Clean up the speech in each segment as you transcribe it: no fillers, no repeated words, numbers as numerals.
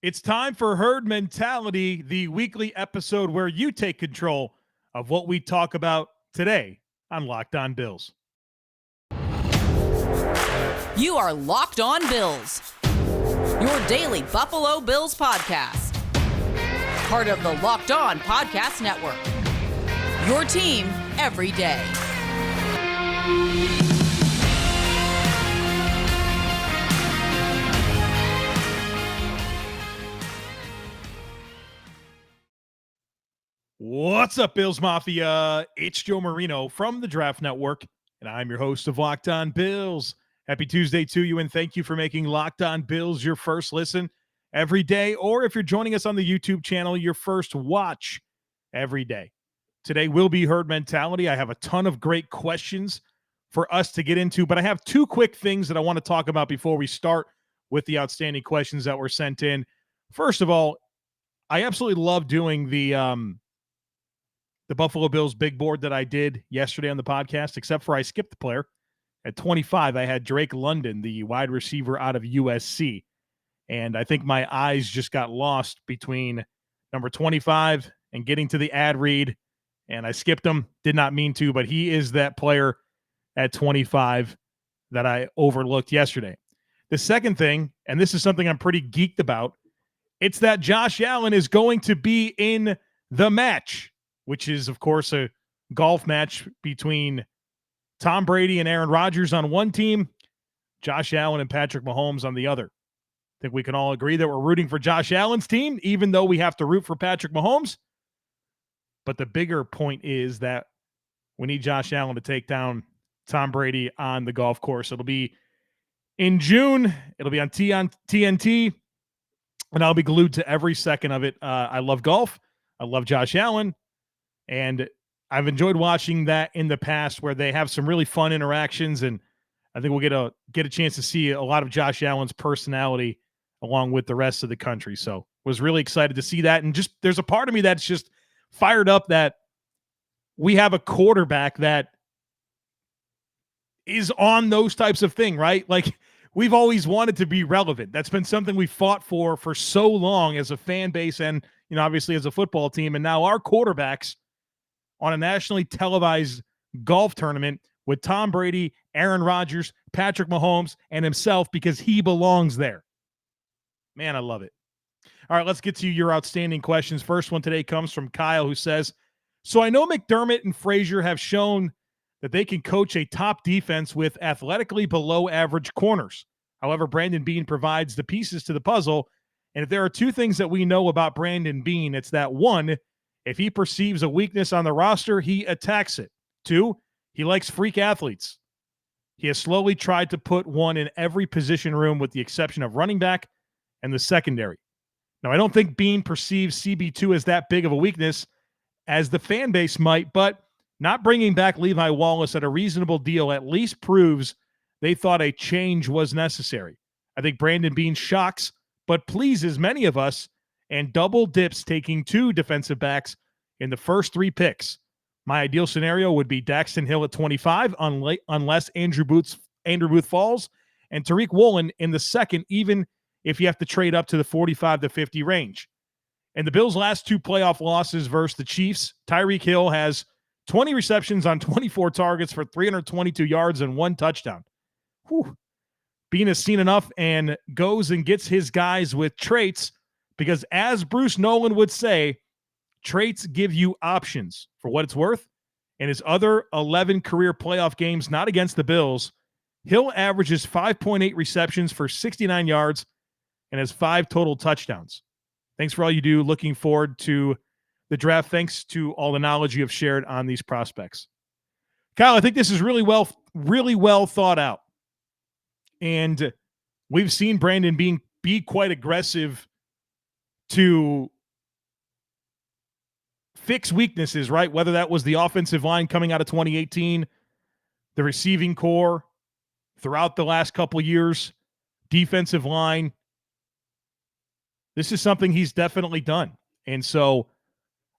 It's time for Herd Mentality, the weekly episode where you take control of what we talk about today on Locked On Bills. You are Locked On Bills, your daily Buffalo Bills podcast. Part of the Locked On Podcast Network, your team every day. What's up, Bills Mafia? It's Joe Marino from the Draft Network, and I'm your host of Locked On Bills. Happy Tuesday to you, and thank you for making Locked On Bills your first listen every day, or if you're joining us on the YouTube channel, your first watch every day. Today will be Herd Mentality. I have a ton of great questions for us to get into, but I have two quick things that I want to talk about before we start with the outstanding questions that were sent in. First of all, I absolutely love doing the Buffalo Bills big board that I did yesterday on the podcast, except for I skipped the player. At 25, I had Drake London, the wide receiver out of USC. And I think my eyes just got lost between number 25 and getting to the ad read. And I skipped him. Did not mean to, but he is that player at 25 that I overlooked yesterday. The second thing, and this is something I'm pretty geeked about, it's that Josh Allen is going to be in the match, which is, of course, a golf match between Tom Brady and Aaron Rodgers on one team, Josh Allen and Patrick Mahomes on the other. I think we can all agree that we're rooting for Josh Allen's team, even though we have to root for Patrick Mahomes. But the bigger point is that we need Josh Allen to take down Tom Brady on the golf course. It'll be in June. It'll be on TNT, and I'll be glued to every second of it. I love golf. I love Josh Allen. And I've enjoyed watching that in the past where they have some really fun interactions, and I think we'll get a chance to see a lot of Josh Allen's personality along with the rest of the country. So was really excited to see that. And just there's a part of me that's just fired up that we have a quarterback that is on those types of thing, right? Like we've always wanted to be relevant. That's been something we fought for so long as a fan base and, obviously as a football team. And now our quarterbacks on a nationally televised golf tournament with Tom Brady, Aaron Rodgers, Patrick Mahomes, and himself because he belongs there. Man, I love it. All right, let's get to your outstanding questions. First one today comes from Kyle, who says, so I know McDermott and Frazier have shown that they can coach a top defense with athletically below average corners. However, Brandon Beane provides the pieces to the puzzle. And if there are two things that we know about Brandon Beane, it's that one, if he perceives a weakness on the roster, he attacks it. Two, he likes freak athletes. He has slowly tried to put one in every position room with the exception of running back and the secondary. Now, I don't think Beane perceives CB2 as that big of a weakness as the fan base might, but not bringing back Levi Wallace at a reasonable deal at least proves they thought a change was necessary. I think Brandon Beane shocks but pleases many of us and double dips taking two defensive backs in the first three picks. My ideal scenario would be Daxton Hill at 25 unless Andrew Booth falls, and Tariq Woolen in the second, even if you have to trade up to the 45 to 50 range. In the Bills' last two playoff losses versus the Chiefs, Tyreek Hill has 20 receptions on 24 targets for 322 yards and one touchdown. Whew. Beane has seen enough and goes and gets his guys with traits because, as Bruce Nolan would say, traits give you options. For what it's worth, in his other 11 career playoff games not against the Bills, Hill averages 5.8 receptions for 69 yards and has 5 total touchdowns. Thanks for all you do. Looking forward to the draft. Thanks to all the knowledge you have shared on these prospects. Kyle, I think this is really well thought out. And we've seen Brandon Beane be quite aggressive to fix weaknesses, right? Whether that was the offensive line coming out of 2018, the receiving core throughout the last couple years, defensive line. This is something he's definitely done. And so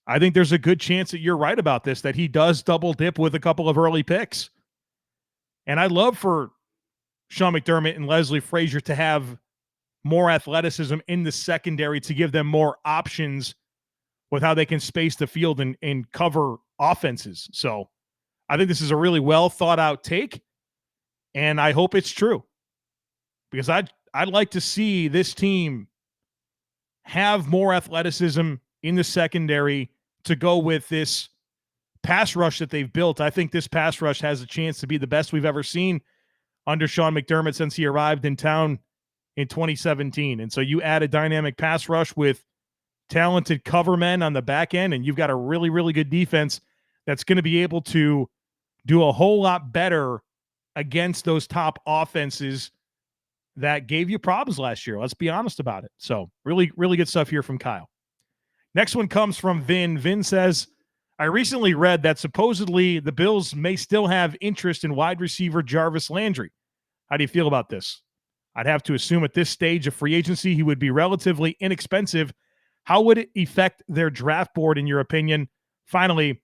I think there's a good chance that you're right about this, that he does double dip with a couple of early picks. And I'd love for Sean McDermott and Leslie Frazier to have more athleticism in the secondary to give them more options with how they can space the field and cover offenses. So I think this is a really well thought out take, and I hope it's true, because I'd like to see this team have more athleticism in the secondary to go with this pass rush that they've built. I think this pass rush has a chance to be the best we've ever seen under Sean McDermott since he arrived in town in 2017. And so you add a dynamic pass rush with talented cover men on the back end, and you've got a really, really good defense that's going to be able to do a whole lot better against those top offenses that gave you problems last year. Let's be honest about it. So really, really good stuff here from Kyle. Next one comes from Vin. Vin says, I recently read that supposedly the Bills may still have interest in wide receiver Jarvis Landry. How do you feel about this? I'd have to assume at this stage of free agency, he would be relatively inexpensive. How would it affect their draft board, in your opinion? Finally,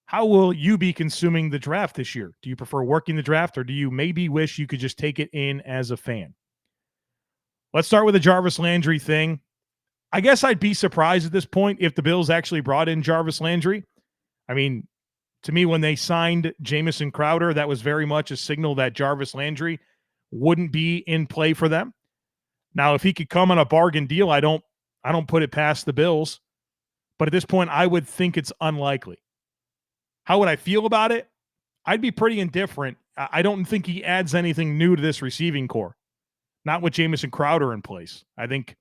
how will you be consuming the draft this year? Do you prefer working the draft, or do you maybe wish you could just take it in as a fan? Let's start with the Jarvis Landry thing. I guess I'd be surprised at this point if the Bills actually brought in Jarvis Landry. I mean, to me, when they signed Jameson Crowder, that was very much a signal that Jarvis Landry wouldn't be in play for them. Now, if he could come on a bargain deal, I don't put it past the Bills. But at this point, I would think it's unlikely. How would I feel about it? I'd be pretty indifferent. I don't think he adds anything new to this receiving core. Not with Jameson Crowder in place. I think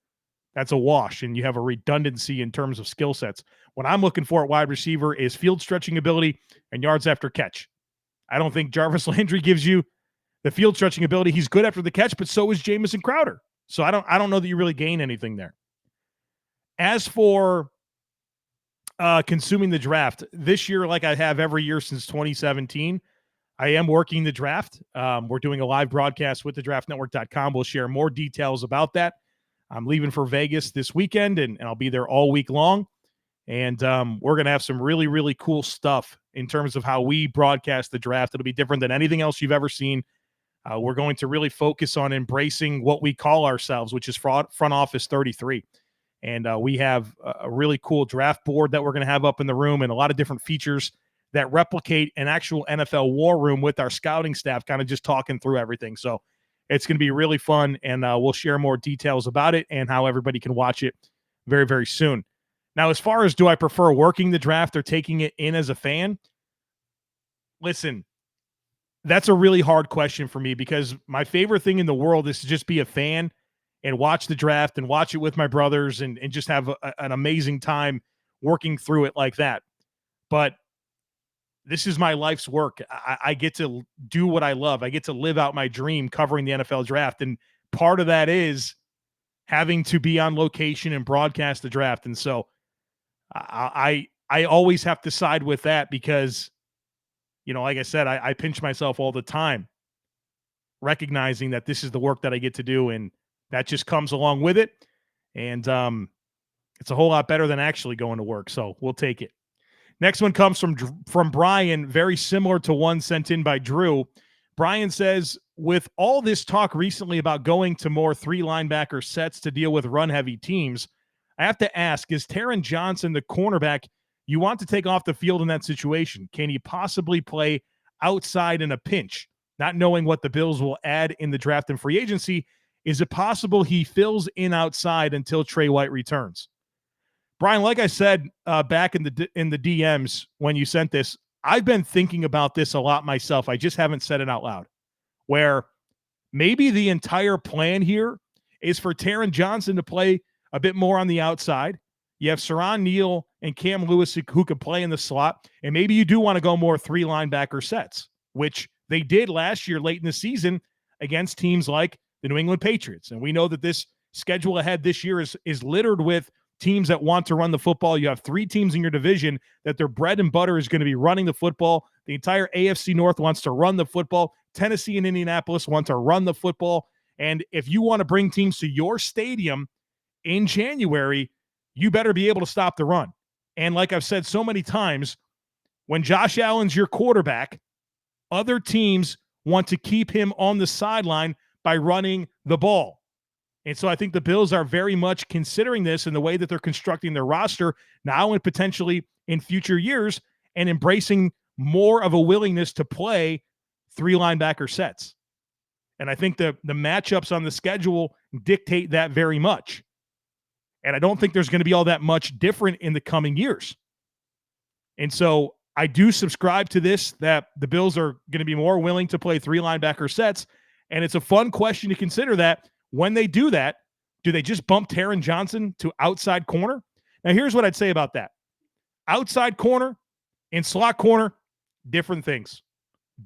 that's a wash, and you have a redundancy in terms of skill sets. What I'm looking for at wide receiver is field stretching ability and yards after catch. I don't think Jarvis Landry gives you the field stretching ability. He's good after the catch, but so is Jameson Crowder. So I don't know that you really gain anything there. As for consuming the draft, this year, like I have every year since 2017, I am working the draft. We're doing a live broadcast with thedraftnetwork.com. We'll share more details about that. I'm leaving for Vegas this weekend, and I'll be there all week long. And we're going to have some really, really cool stuff in terms of how we broadcast the draft. It'll be different than anything else you've ever seen. We're going to really focus on embracing what we call ourselves, which is front office 33. And we have a really cool draft board that we're going to have up in the room, and a lot of different features that replicate an actual NFL war room with our scouting staff, kind of just talking through everything. So it's going to be really fun, and we'll share more details about it and how everybody can watch it very, very soon. Now, as far as do I prefer working the draft or taking it in as a fan? Listen, that's a really hard question for me, because my favorite thing in the world is to just be a fan and watch the draft and watch it with my brothers and just have an amazing time working through it like that. But this is my life's work. I get to do what I love. I get to live out my dream covering the NFL draft. And part of that is having to be on location and broadcast the draft. And so I always have to side with that, because, you know, like I said, I pinch myself all the time, recognizing that this is the work that I get to do, and that just comes along with it. And it's a whole lot better than actually going to work. So we'll take it. Next one comes from Brian, very similar to one sent in by Drew. Brian says, with all this talk recently about going to more 3 linebacker sets to deal with run-heavy teams, I have to ask, is Taron Johnson the cornerback you want to take off the field in that situation? Can he possibly play outside in a pinch? Not knowing what the Bills will add in the draft and free agency, is it possible he fills in outside until Trey White returns? Brian, like I said back in the DMs when you sent this, I've been thinking about this a lot myself. I just haven't said it out loud. Where maybe the entire plan here is for Taron Johnson to play a bit more on the outside. You have Saron Neal and Cam Lewis who could play in the slot. And maybe you do want to go more 3 linebacker sets, which they did last year late in the season against teams like the New England Patriots. And we know that this schedule ahead this year is littered with teams that want to run the football. You have 3 teams in your division that their bread and butter is going to be running the football. The entire AFC North wants to run the football. Tennessee and Indianapolis want to run the football. And if you want to bring teams to your stadium in January, you better be able to stop the run. And like I've said so many times, when Josh Allen's your quarterback, other teams want to keep him on the sideline by running the ball. And so I think the Bills are very much considering this in the way that they're constructing their roster now and potentially in future years, and embracing more of a willingness to play 3 linebacker sets. And I think the matchups on the schedule dictate that very much. And I don't think there's going to be all that much different in the coming years. And so I do subscribe to this, that the Bills are going to be more willing to play 3 linebacker sets. And it's a fun question to consider that when they do that, do they just bump Taron Johnson to outside corner? Now, here's what I'd say about that. Outside corner and slot corner, different things,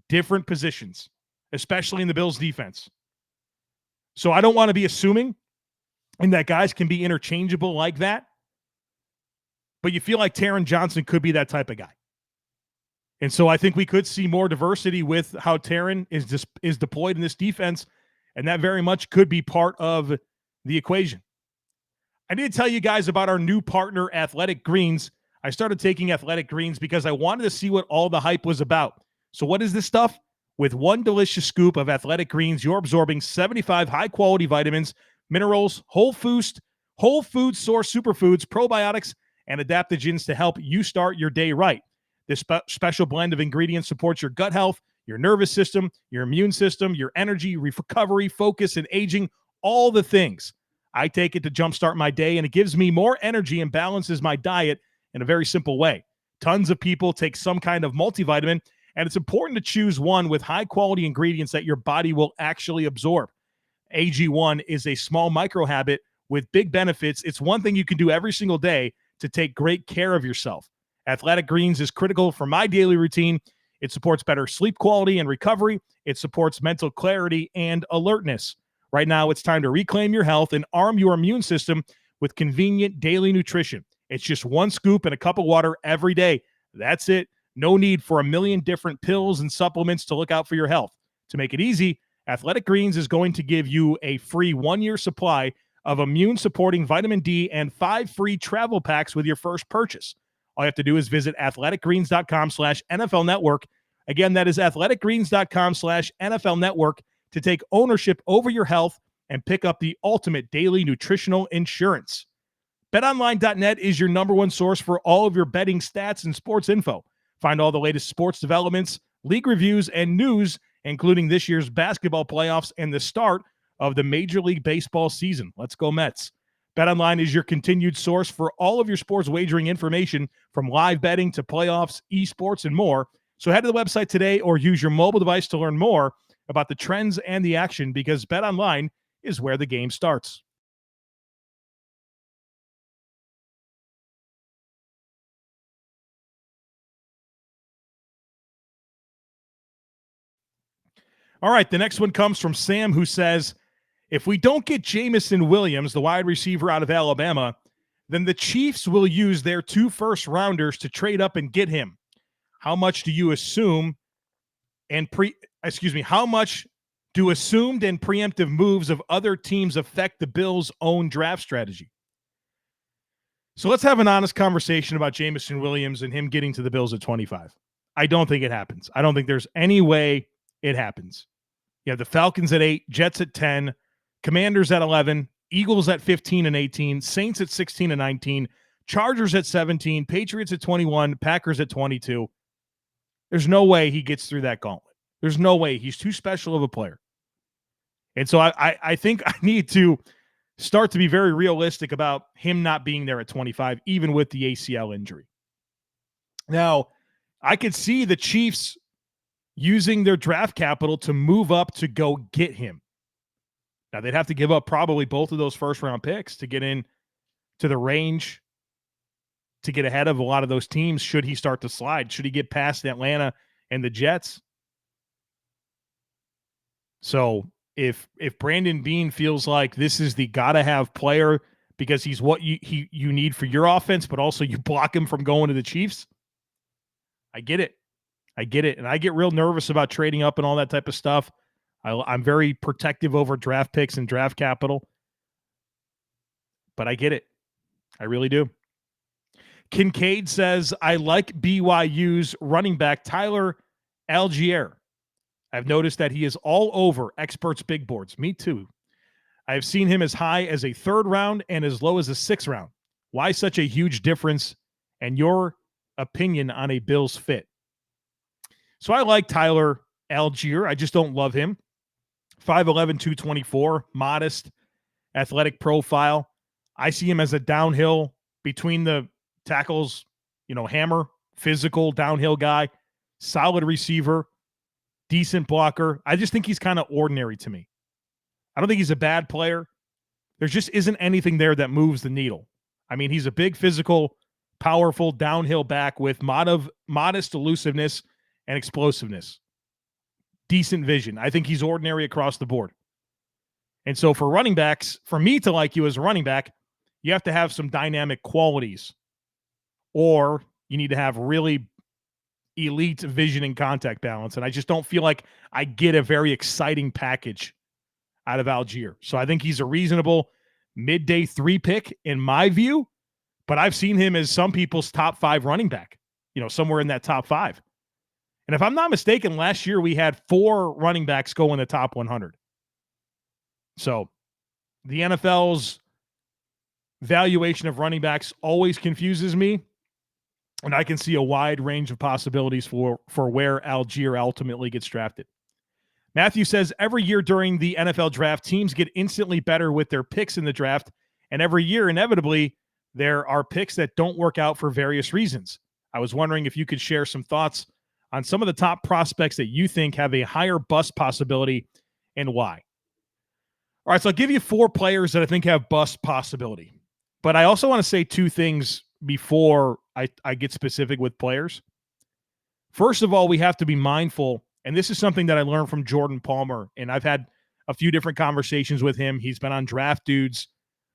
different positions, especially in the Bills defense. So I don't want to be assuming and that guys can be interchangeable like that. But you feel like Taron Johnson could be that type of guy. And so I think we could see more diversity with how Taron is deployed in this defense, and that very much could be part of the equation. I need to tell you guys about our new partner, Athletic Greens. I started taking Athletic Greens because I wanted to see what all the hype was about. So what is this stuff? With one delicious scoop of Athletic Greens, you're absorbing 75 high-quality vitamins, minerals, whole food source superfoods, probiotics, and adaptogens to help you start your day right. This special blend of ingredients supports your gut health, your nervous system, your immune system, your energy, recovery, focus, and aging, all the things. I take it to jumpstart my day, and it gives me more energy and balances my diet in a very simple way. Tons of people take some kind of multivitamin, and it's important to choose one with high-quality ingredients that your body will actually absorb. AG1 is a small micro habit with big benefits. It's one thing you can do every single day to take great care of yourself. Athletic Greens is critical for my daily routine. It supports better sleep quality and recovery. It supports mental clarity and alertness. Right now, it's time to reclaim your health and arm your immune system with convenient daily nutrition. It's just one scoop and a cup of water every day. That's it. No need for a million different pills and supplements to look out for your health. To make it easy, Athletic Greens is going to give you a free 1-year supply of immune-supporting vitamin D and 5 free travel packs with your first purchase. All you have to do is visit athleticgreens.com/NFL Network. Again, that is athleticgreens.com/NFL Network to take ownership over your health and pick up the ultimate daily nutritional insurance. BetOnline.net is your number one source for all of your betting stats and sports info. Find all the latest sports developments, league reviews, and news, including this year's basketball playoffs and the start of the Major League Baseball season. Let's go Mets. BetOnline is your continued source for all of your sports wagering information, from live betting to playoffs, esports, and more. So head to the website today or use your mobile device to learn more about the trends and the action, because BetOnline is where the game starts. All right, the next one comes from Sam, who says, if we don't get Jameson Williams, the wide receiver out of Alabama, then the Chiefs will use their 2 first-rounders to trade up and get him. How much do you assume how much do assumed and preemptive moves of other teams affect the Bills' own draft strategy? So let's have an honest conversation about Jameson Williams and him getting to the Bills at 25. I don't think it happens. I don't think there's any way it happens. You have the Falcons at 8, Jets at 10, Commanders at 11, Eagles at 15 and 18, Saints at 16 and 19, Chargers at 17, Patriots at 21, Packers at 22. There's no way he gets through that gauntlet. There's no way. He's too special of a player. And so I think I need to start to be very realistic about him not being there at 25, even with the ACL injury. Now, I could see the Chiefs using their draft capital to move up to go get him. Now, they'd have to give up probably both of those first-round picks to get in to the range, to get ahead of a lot of those teams should he start to slide, should he get past Atlanta and the Jets. So if Brandon Beane feels like this is the gotta-have player because he's what you need for your offense, but also you block him from going to the Chiefs, I get it. And I get real nervous about trading up and all that type of stuff. I'm very protective over draft picks and draft capital. But I get it. I really do. Kincaid says, I like BYU's running back Tyler Algier. I've noticed that he is all over experts' big boards. Me too. I've seen him as high as a 3rd round and as low as a 6th round. Why such a huge difference? And your opinion on a Bills fit? So I like Tyler Algier. I just don't love him. 5'11", 224, modest, athletic profile. I see him as a downhill between the tackles, hammer, physical downhill guy, solid receiver, decent blocker. I just think he's kind of ordinary to me. I don't think he's a bad player. There just isn't anything there that moves the needle. I mean, he's a big, physical, powerful downhill back with modest elusiveness and explosiveness. Decent vision. I think he's ordinary across the board. And so for running backs, for me to like you as a running back, you have to have some dynamic qualities, or you need to have really elite vision and contact balance. And I just don't feel like I get a very exciting package out of Algier. So I think he's a reasonable midday 3 pick in my view, but I've seen him as some people's top 5 running back, somewhere in that top 5. And if I'm not mistaken, last year we had 4 running backs go in the top 100. So the NFL's valuation of running backs always confuses me, and I can see a wide range of possibilities for where Algier ultimately gets drafted. Matthew says, every year during the NFL draft, teams get instantly better with their picks in the draft, and every year, inevitably, there are picks that don't work out for various reasons. I was wondering if you could share some thoughts on some of the top prospects that you think have a higher bust possibility and why. All right, so I'll give you 4 players that I think have bust possibility. But I also want to say 2 things before I get specific with players. First of all, we have to be mindful, and this is something that I learned from Jordan Palmer, and I've had a few different conversations with him. He's been on Draft Dudes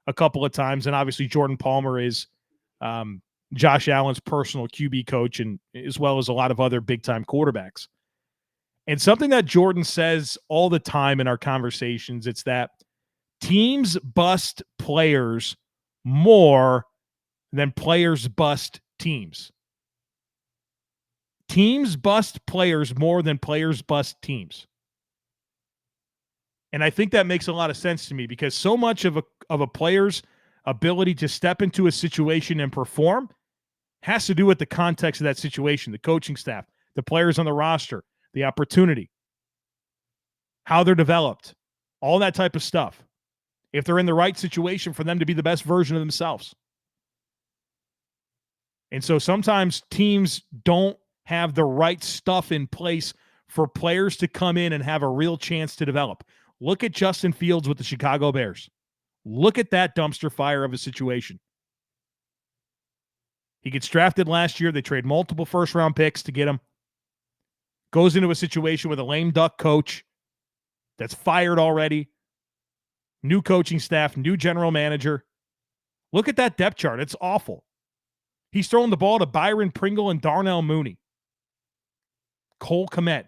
a couple of times, and obviously Jordan Palmer is Josh Allen's personal QB coach, and as well as a lot of other big-time quarterbacks. And something that Jordan says all the time in our conversations, it's that teams bust players more than players bust teams. Teams bust players more than players bust teams. And I think that makes a lot of sense to me, because so much of a player's ability to step into a situation and perform has to do with the context of that situation, the coaching staff, the players on the roster, the opportunity, how they're developed, all that type of stuff. If they're in the right situation for them to be the best version of themselves. And so sometimes teams don't have the right stuff in place for players to come in and have a real chance to develop. Look at Justin Fields with the Chicago Bears. Look at that dumpster fire of a situation. He gets drafted last year. They trade multiple first-round picks to get him. Goes into a situation with a lame duck coach that's fired already. New coaching staff, new general manager. Look at that depth chart. It's awful. He's throwing the ball to Byron Pringle and Darnell Mooney. Cole Kmet.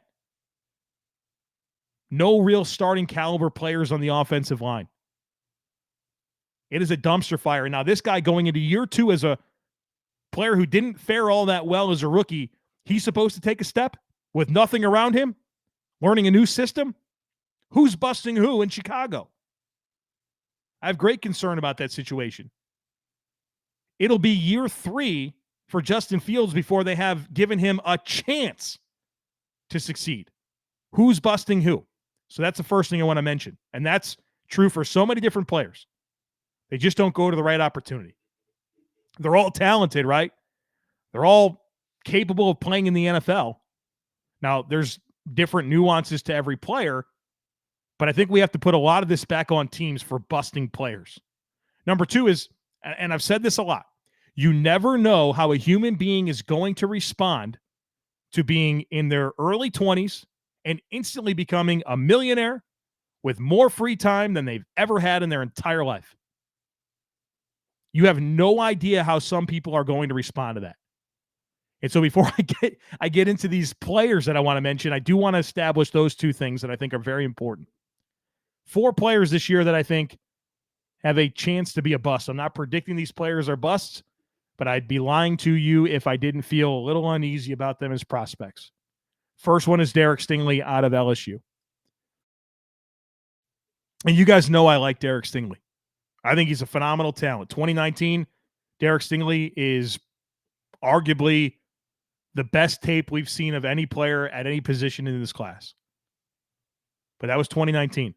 No real starting caliber players on the offensive line. It is a dumpster fire. Now, this guy going into year 2 as a player who didn't fare all that well as a rookie, he's supposed to take a step with nothing around him, learning a new system? Who's busting who in Chicago? I have great concern about that situation. It'll be year 3 for Justin Fields before they have given him a chance to succeed. Who's busting who? So that's the first thing I want to mention. And that's true for so many different players. They just don't go to the right opportunity. They're all talented, right? They're all capable of playing in the NFL. Now, there's different nuances to every player, but I think we have to put a lot of this back on teams for busting players. Number 2 is, and I've said this a lot, you never know how a human being is going to respond to being in their early 20s and instantly becoming a millionaire with more free time than they've ever had in their entire life. You have no idea how some people are going to respond to that. And so before I get into these players that I want to mention, I do want to establish those 2 things that I think are very important. 4 players this year that I think have a chance to be a bust. I'm not predicting these players are busts, but I'd be lying to you if I didn't feel a little uneasy about them as prospects. First one is Derek Stingley out of LSU. And you guys know I like Derek Stingley. I think he's a phenomenal talent. 2019, Derek Stingley is arguably the best tape we've seen of any player at any position in this class. But that was 2019.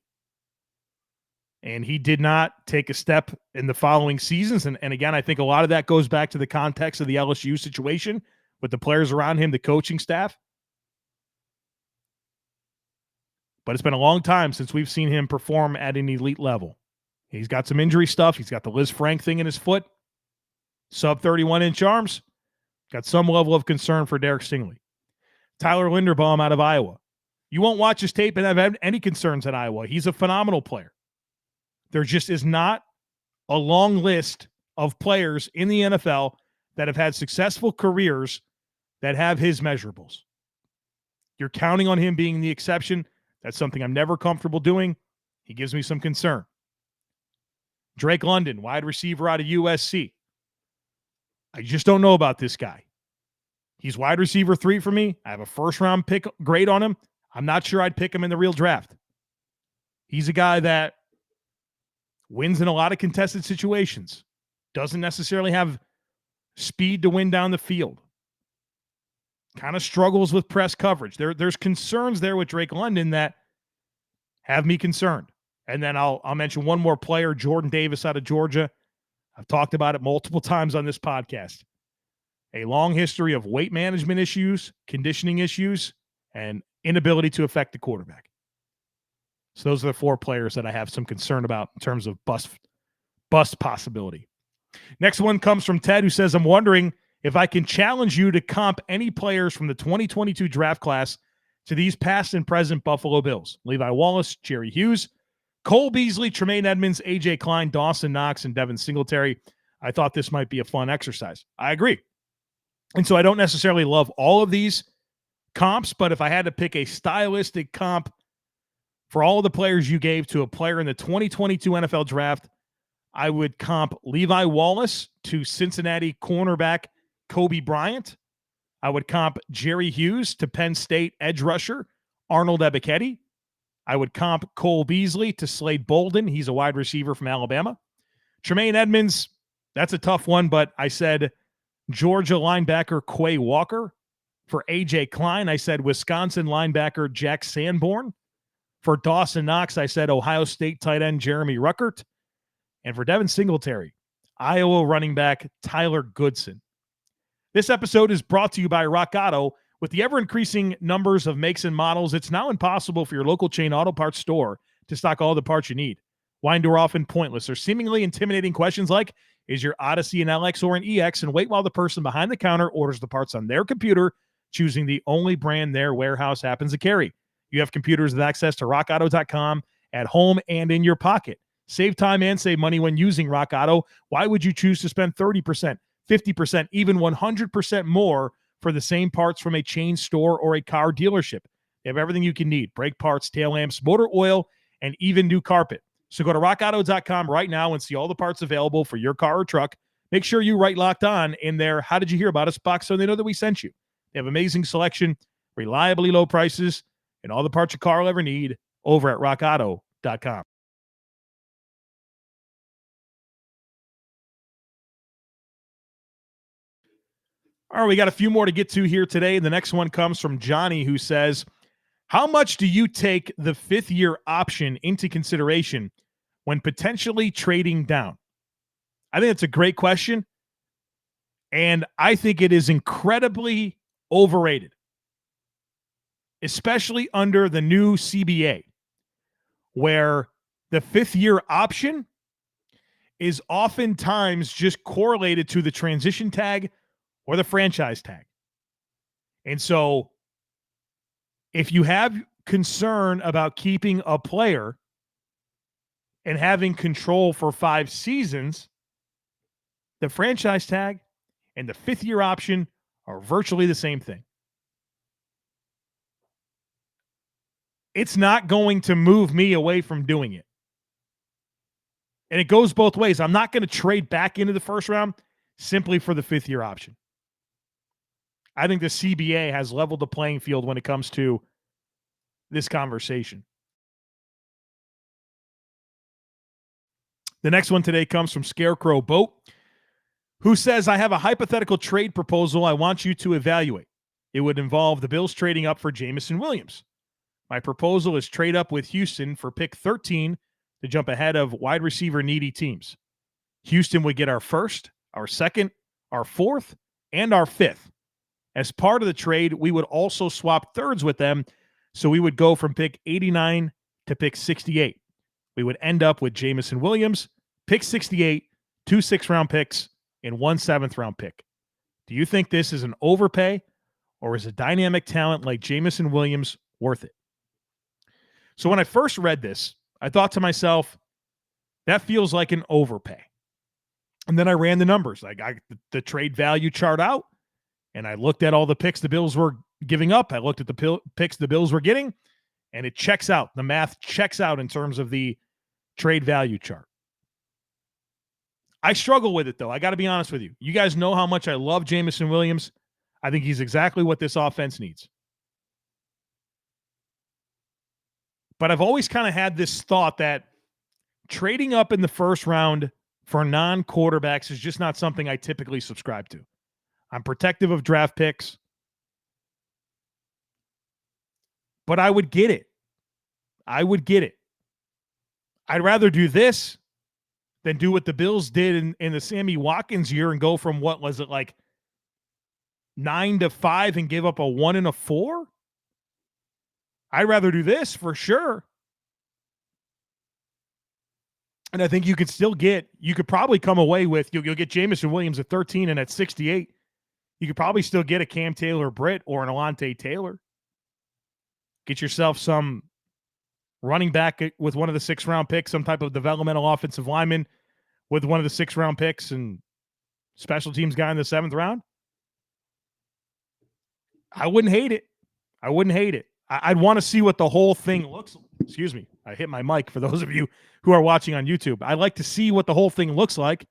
And he did not take a step in the following seasons. And again, I think a lot of that goes back to the context of the LSU situation with the players around him, the coaching staff. But it's been a long time since we've seen him perform at an elite level. He's got some injury stuff. He's got the Liz Frank thing in his foot. Sub 31-inch arms. Got some level of concern for Derek Stingley. Tyler Linderbaum out of Iowa. You won't watch his tape and have any concerns at Iowa. He's a phenomenal player. There just is not a long list of players in the NFL that have had successful careers that have his measurables. You're counting on him being the exception. That's something I'm never comfortable doing. He gives me some concern. Drake London, wide receiver out of USC. I just don't know about this guy. He's wide receiver 3 for me. I have a first-round pick grade on him. I'm not sure I'd pick him in the real draft. He's a guy that wins in a lot of contested situations. Doesn't necessarily have speed to win down the field. Kind of struggles with press coverage. There's concerns there with Drake London that have me concerned. And then I'll mention one more player, Jordan Davis out of Georgia. I've talked about it multiple times on this podcast. A long history of weight management issues, conditioning issues, and inability to affect the quarterback. So those are the 4 players that I have some concern about in terms of bust possibility. Next one comes from Ted, who says, I'm wondering if I can challenge you to comp any players from the 2022 draft class to these past and present Buffalo Bills. Levi Wallace, Jerry Hughes, Cole Beasley, Tremaine Edmonds, A.J. Klein, Dawson Knox, and Devin Singletary. I thought this might be a fun exercise. I agree. And so I don't necessarily love all of these comps, but if I had to pick a stylistic comp for all of the players you gave to a player in the 2022 NFL draft, I would comp Levi Wallace to Cincinnati cornerback Kobe Bryant. I would comp Jerry Hughes to Penn State edge rusher Arnold Ebiketie. I would comp Cole Beasley to Slade Bolden. He's a wide receiver from Alabama. Tremaine Edmonds, that's a tough one, but I said Georgia linebacker Quay Walker. For A.J. Klein, I said Wisconsin linebacker Jack Sanborn. For Dawson Knox, I said Ohio State tight end Jeremy Ruckert. And for Devin Singletary, Iowa running back Tyler Goodson. This episode is brought to you by Rock Auto. With the ever-increasing numbers of makes and models, it's now impossible for your local chain auto parts store to stock all the parts you need. Why endure often pointless or seemingly intimidating questions like, is your Odyssey an LX or an EX? And wait while the person behind the counter orders the parts on their computer, choosing the only brand their warehouse happens to carry. You have computers with access to rockauto.com at home and in your pocket. Save time and save money when using Rock Auto. Why would you choose to spend 30%, 50%, even 100% more for the same parts from a chain store or a car dealership? They have everything you can need: brake parts, tail lamps, motor oil, and even new carpet. So go to rockauto.com right now and see all the parts available for your car or truck. Make sure you write Locked On in there. How did you hear about us box so they know that we sent you? They have amazing selection, reliably low prices, and all the parts your car will ever need over at rockauto.com. All right, we got a few more to get to here today. The next one comes from Johnny, who says, how much do you take the 5th-year option into consideration when potentially trading down? I think that's a great question, and I think it is incredibly overrated, especially under the new CBA, where the 5th-year option is oftentimes just correlated to the transition tag or the franchise tag. And so if you have concern about keeping a player and having control for 5 seasons, the franchise tag and the 5th-year option are virtually the same thing. It's not going to move me away from doing it. And it goes both ways. I'm not going to trade back into the first round simply for the 5th-year option. I think the CBA has leveled the playing field when it comes to this conversation. The next one today comes from Scarecrow Boat, who says, I have a hypothetical trade proposal I want you to evaluate. It would involve the Bills trading up for Jameson Williams. My proposal is trade up with Houston for pick 13 to jump ahead of wide receiver needy teams. Houston would get our first, our second, our fourth, and our fifth. As part of the trade, we would also swap thirds with them, so we would go from pick 89 to pick 68. We would end up with Jameson Williams, pick 68, 2 6th-round picks, and 1 7th-round pick. Do you think this is an overpay, or is a dynamic talent like Jameson Williams worth it? So when I first read this, I thought to myself, that feels like an overpay. And then I ran the numbers. I got the trade value chart out, and I looked at all the picks the Bills were giving up. I looked at the picks the Bills were getting, and it checks out. The math checks out in terms of the trade value chart. I struggle with it, though. I got to be honest with you. You guys know how much I love Jameson Williams. I think he's exactly what this offense needs. But I've always kind of had this thought that trading up in the first round for non-quarterbacks is just not something I typically subscribe to. I'm protective of draft picks. But I would get it. I'd rather do this than do what the Bills did in the Sammy Watkins year and go from, what was it, like 9 to 5 and give up a 1 and a 4? I'd rather do this for sure. And I think you could probably come away with, you'll get Jameson Williams at 13, and at 68, you could probably still get a Cam Taylor-Britt or an Alontae Taylor. Get yourself some running back with one of the 6th-round picks, some type of developmental offensive lineman with one of the 6th-round picks, and special teams guy in the 7th round. I wouldn't hate it. I'd want to see what the whole thing looks like. Excuse me. I hit my mic for those of you who are watching on YouTube. I'd like to see what the whole thing looks like.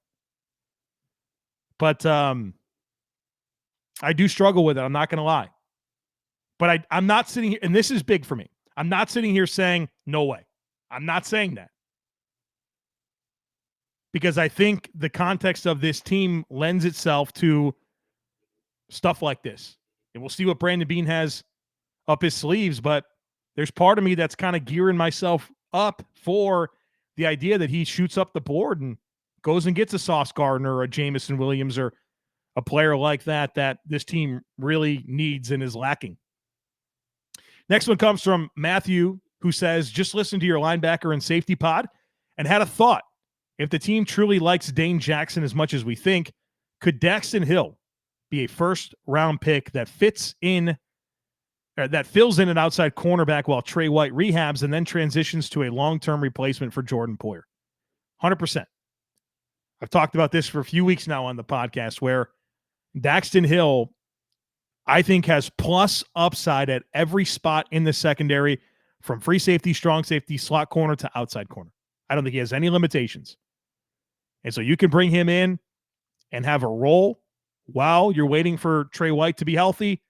But I do struggle with it. I'm not going to lie. But I'm not sitting here, and this is big for me. I'm not sitting here saying, no way. I'm not saying that. Because I think the context of this team lends itself to stuff like this. And we'll see what Brandon Beane has up his sleeves, but there's part of me that's kind of gearing myself up for the idea that he shoots up the board and goes and gets a Sauce Gardner or a Jameson Williams or a player like that this team really needs and is lacking. Next one comes from Matthew, who says, just listen to your linebacker and safety pod and had a thought. If the team truly likes Dane Jackson as much as we think, could Daxton Hill be a first-round pick that fills in an outside cornerback while Trey White rehabs and then transitions to a long-term replacement for Jordan Poyer? 100%. I've talked about this for a few weeks now on the podcast, where Daxton Hill, I think, has plus upside at every spot in the secondary, from free safety, strong safety, slot corner to outside corner. I don't think he has any limitations. And so you can bring him in and have a role while you're waiting for Trey White to be healthy,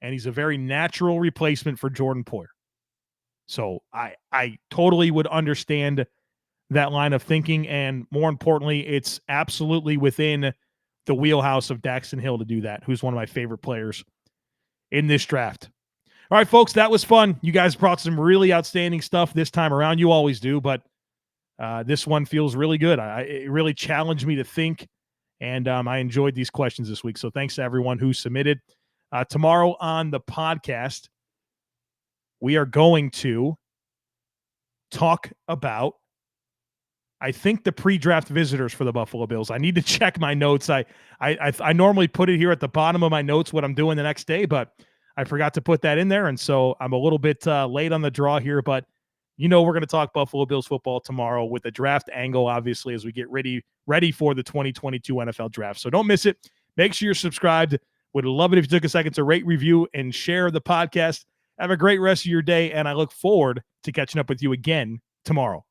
and he's a very natural replacement for Jordan Poyer. So I totally would understand that line of thinking, and more importantly, it's absolutely within the wheelhouse of Daxton Hill to do that, who's one of my favorite players in this draft. All right, folks, that was fun. You guys brought some really outstanding stuff this time around. You always do, but this one feels really good. It really challenged me to think, and I enjoyed these questions this week. So thanks to everyone who submitted. Tomorrow on the podcast, we are going to talk about, I think, the pre-draft visitors for the Buffalo Bills. I need to check my notes. I normally put it here at the bottom of my notes what I'm doing the next day, but I forgot to put that in there, and so I'm a little bit late on the draw here, but we're going to talk Buffalo Bills football tomorrow with a draft angle, obviously, as we get ready for the 2022 NFL Draft. So don't miss it. Make sure you're subscribed. Would love it if you took a second to rate, review, and share the podcast. Have a great rest of your day, and I look forward to catching up with you again tomorrow.